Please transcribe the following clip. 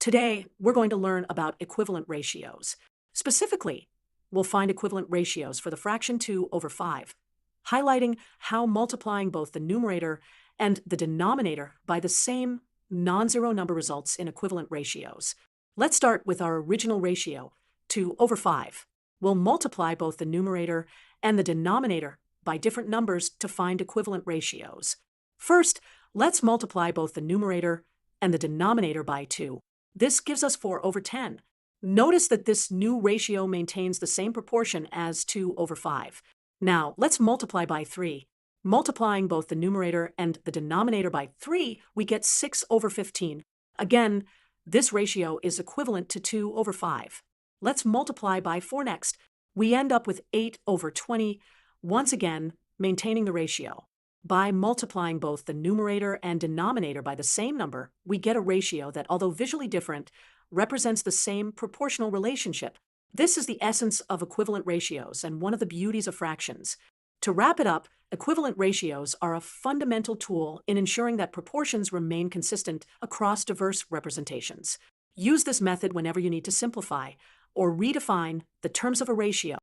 Today, we're going to learn about equivalent ratios. Specifically, we'll find equivalent ratios for the fraction 2 over 5, highlighting how multiplying both the numerator and the denominator by the same non-zero number results in equivalent ratios. Let's start with our original ratio, 2 over 5. We'll multiply both the numerator and the denominator by different numbers to find equivalent ratios. First, let's multiply both the numerator and the denominator by 2. This gives us 4 over 10. Notice that this new ratio maintains the same proportion as 2 over 5. Now, let's multiply by 3. Multiplying both the numerator and the denominator by 3, we get 6 over 15. Again, this ratio is equivalent to 2 over 5. Let's multiply by 4 next. We end up with 8 over 20, once again maintaining the ratio. By multiplying both the numerator and denominator by the same number, we get a ratio that, although visually different, represents the same proportional relationship. This is the essence of equivalent ratios and one of the beauties of fractions. To wrap it up, equivalent ratios are a fundamental tool in ensuring that proportions remain consistent across diverse representations. Use this method whenever you need to simplify or redefine the terms of a ratio.